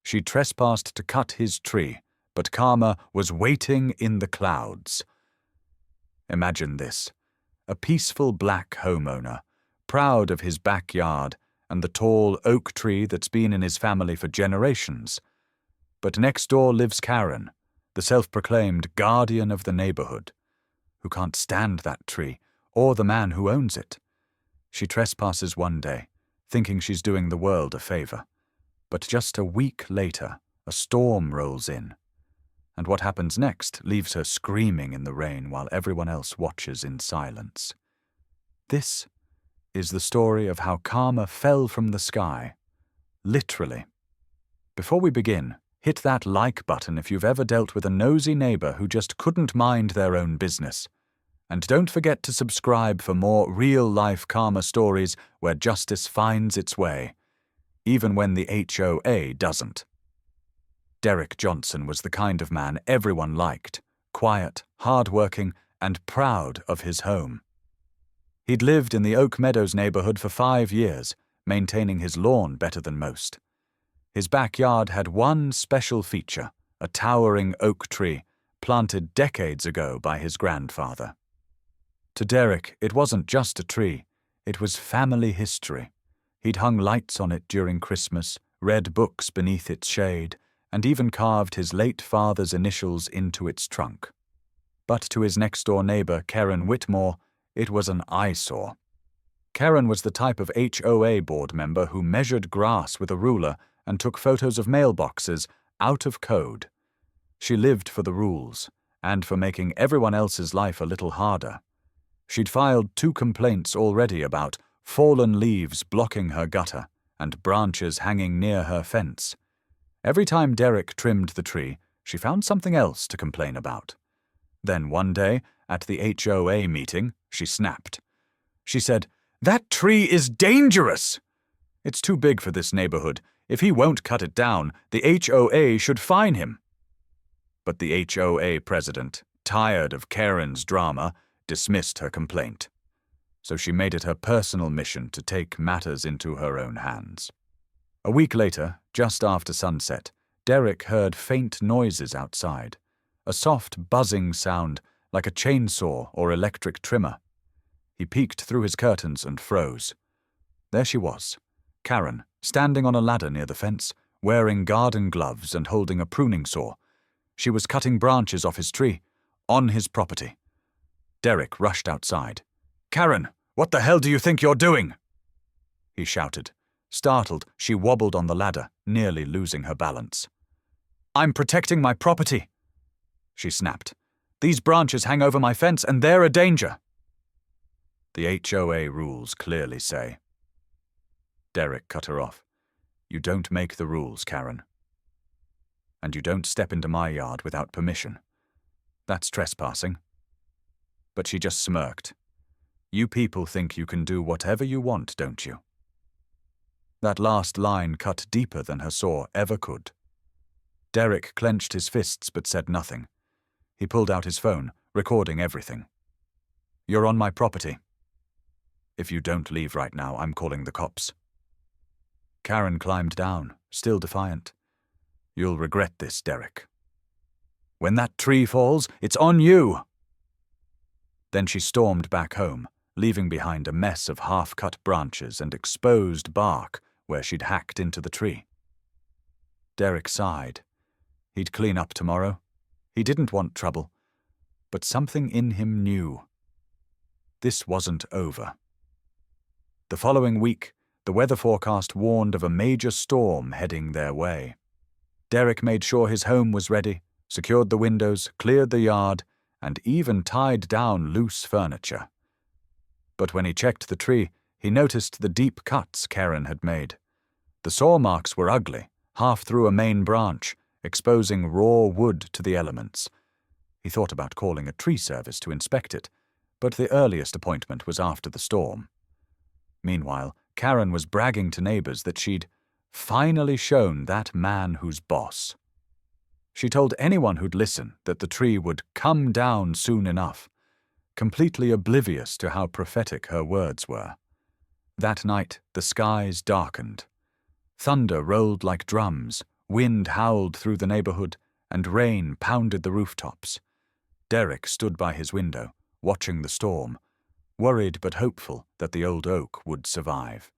She trespassed to cut his tree, but karma was waiting in the clouds. Imagine this: a peaceful black homeowner, proud of his backyard and the tall oak tree that's been in his family for generations. But next door lives Karen, the self-proclaimed guardian of the neighborhood, who can't stand that tree or the man who owns it. She trespasses one day, thinking she's doing the world a favor. But just a week later, a storm rolls in. And what happens next leaves her screaming in the rain while everyone else watches in silence. This is the story of how karma fell from the sky. Literally. Before we begin, hit that like button if you've ever dealt with a nosy neighbor who just couldn't mind their own business. And don't forget to subscribe for more real-life karma stories where justice finds its way, even when the HOA doesn't. Derrick Johnson was the kind of man everyone liked, quiet, hard-working, and proud of his home. He'd lived in the Oak Meadows neighborhood for 5 years, maintaining his lawn better than most. His backyard had one special feature, a towering oak tree, planted decades ago by his grandfather. To Derrick, it wasn't just a tree, it was family history. He'd hung lights on it during Christmas, read books beneath its shade, and even carved his late father's initials into its trunk. But to his next-door neighbor, Karen Whitmore, it was an eyesore. Karen was the type of HOA board member who measured grass with a ruler and took photos of mailboxes out of code. She lived for the rules, and for making everyone else's life a little harder. She'd filed 2 complaints already about fallen leaves blocking her gutter and branches hanging near her fence. Every time Derrick trimmed the tree, she found something else to complain about. Then one day, at the HOA meeting, she snapped. She said, "That tree is dangerous! It's too big for this neighborhood. If he won't cut it down, the HOA should fine him." But the HOA president, tired of Karen's drama, dismissed her complaint. So she made it her personal mission to take matters into her own hands. A week later, just after sunset, Derrick heard faint noises outside, a soft buzzing sound like a chainsaw or electric trimmer. He peeked through his curtains and froze. There she was, Karen, standing on a ladder near the fence, wearing garden gloves and holding a pruning saw. She was cutting branches off his tree, on his property. Derrick rushed outside. "Karen, what the hell do you think you're doing?" he shouted. Startled, she wobbled on the ladder, nearly losing her balance. "I'm protecting my property," she snapped. "These branches hang over my fence and they're a danger." The HOA rules clearly say. Derrick cut her off. "You don't make the rules, Karen. And you don't step into my yard without permission. That's trespassing." But she just smirked. "You people think you can do whatever you want, don't you?" That last line cut deeper than her saw ever could. Derrick clenched his fists but said nothing. He pulled out his phone, recording everything. "You're on my property. If you don't leave right now, I'm calling the cops." Karen climbed down, still defiant. "You'll regret this, Derrick. When that tree falls, it's on you." Then she stormed back home, leaving behind a mess of half-cut branches and exposed bark where she'd hacked into the tree. Derrick sighed. He'd clean up tomorrow. He didn't want trouble, but something in him knew. This wasn't over. The following week, the weather forecast warned of a major storm heading their way. Derrick made sure his home was ready, secured the windows, cleared the yard, and even tied down loose furniture. But when he checked the tree, he noticed the deep cuts Karen had made. The saw marks were ugly, half through a main branch, exposing raw wood to the elements. He thought about calling a tree service to inspect it, but the earliest appointment was after the storm. Meanwhile, Karen was bragging to neighbors that she'd finally shown that man who's boss. She told anyone who'd listen that the tree would come down soon enough, completely oblivious to how prophetic her words were. That night, the skies darkened. Thunder rolled like drums, Wind howled through the neighborhood, and rain pounded the rooftops. Derrick stood by his window, watching the storm, worried but hopeful that the old oak would survive.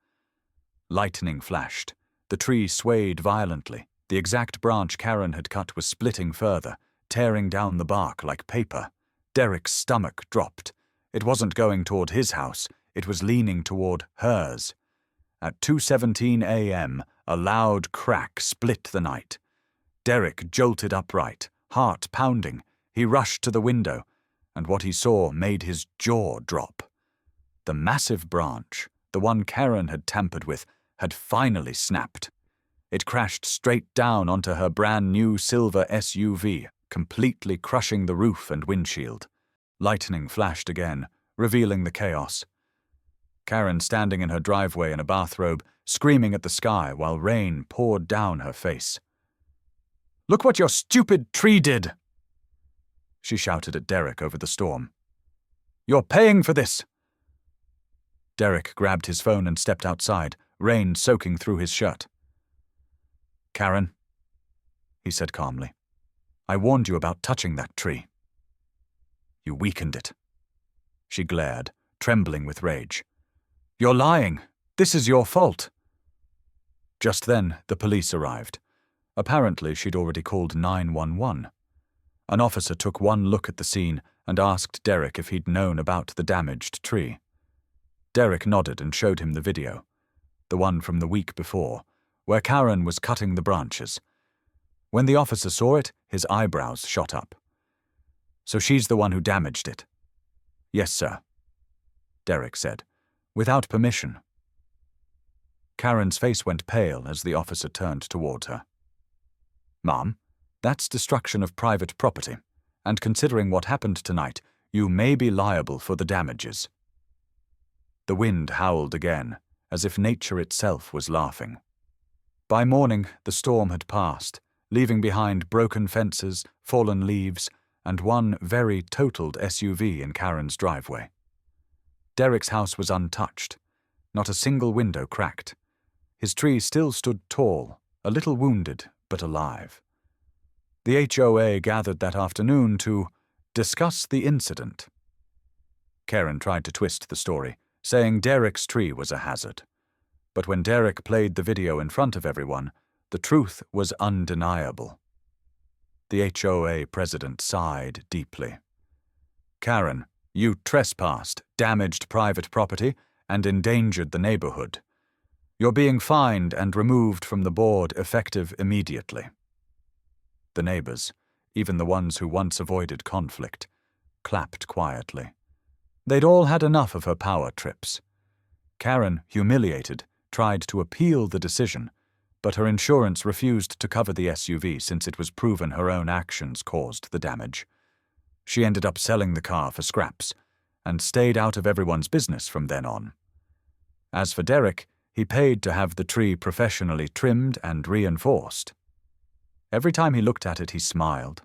Lightning flashed. The tree swayed violently. The exact branch Karen had cut was splitting further, tearing down the bark like paper. Derrick's stomach dropped. It wasn't going toward his house. It was leaning toward hers. At 2:17 a.m., a loud crack split the night. Derrick jolted upright, heart pounding. He rushed to the window, and what he saw made his jaw drop. The massive branch, the one Karen had tampered with, had finally snapped. It crashed straight down onto her brand-new silver SUV, completely crushing the roof and windshield. Lightning flashed again, revealing the chaos. Karen standing in her driveway in a bathrobe, screaming at the sky while rain poured down her face. "Look what your stupid tree did!" she shouted at Derrick over the storm. "You're paying for this!" Derrick grabbed his phone and stepped outside, rain soaking through his shirt. "Karen," he said calmly, "I warned you about touching that tree. You weakened it." She glared, trembling with rage. "You're lying. This is your fault." Just then, the police arrived. Apparently, she'd already called 911. An officer took one look at the scene and asked Derrick if he'd known about the damaged tree. Derrick nodded and showed him the video, the one from the week before, where Karen was cutting the branches. When the officer saw it, his eyebrows shot up. "So she's the one who damaged it?" "Yes, sir," Derrick said, "without permission." Karen's face went pale as the officer turned toward her. "Ma'am, that's destruction of private property, and considering what happened tonight, you may be liable for the damages." The wind howled again, as if nature itself was laughing. By morning, the storm had passed, leaving behind broken fences, fallen leaves, and one very totaled SUV in Karen's driveway. Derrick's house was untouched, not a single window cracked. His tree still stood tall, a little wounded, but alive. The HOA gathered that afternoon to discuss the incident. Karen tried to twist the story, saying Derrick's tree was a hazard. But when Derrick played the video in front of everyone, the truth was undeniable. The HOA president sighed deeply. "Karen, you trespassed, damaged private property, and endangered the neighborhood. You're being fined and removed from the board effective immediately." The neighbors, even the ones who once avoided conflict, clapped quietly. They'd all had enough of her power trips. Karen, humiliated, tried to appeal the decision, but her insurance refused to cover the SUV since it was proven her own actions caused the damage. She ended up selling the car for scraps, and stayed out of everyone's business from then on. As for Derrick, he paid to have the tree professionally trimmed and reinforced. Every time he looked at it, he smiled.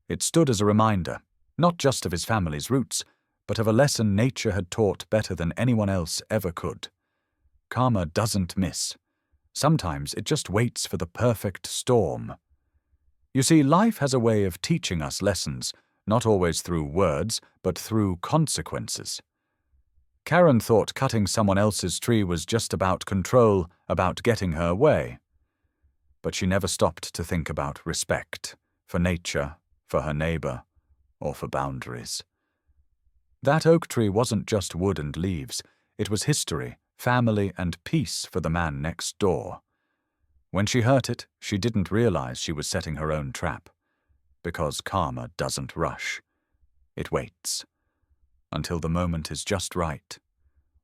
It stood as a reminder, not just of his family's roots, but of a lesson nature had taught better than anyone else ever could. Karma doesn't miss. Sometimes it just waits for the perfect storm. You see, life has a way of teaching us lessons, not always through words, but through consequences. Karen thought cutting someone else's tree was just about control, about getting her way. But she never stopped to think about respect, for nature, for her neighbor, or for boundaries. That oak tree wasn't just wood and leaves. It was history, family, and peace for the man next door. When she hurt it, she didn't realize she was setting her own trap. Because karma doesn't rush. It waits. Until the moment is just right.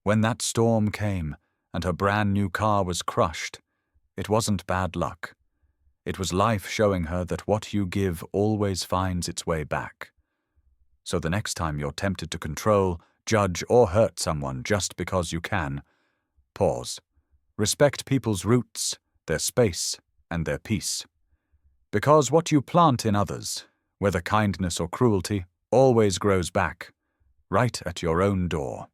When that storm came, and her brand new car was crushed, it wasn't bad luck. It was life showing her that what you give always finds its way back. So the next time you're tempted to control, judge, or hurt someone just because you can, pause. Respect people's roots, their space, and their peace. Because what you plant in others, whether kindness or cruelty, always grows back, right at your own door.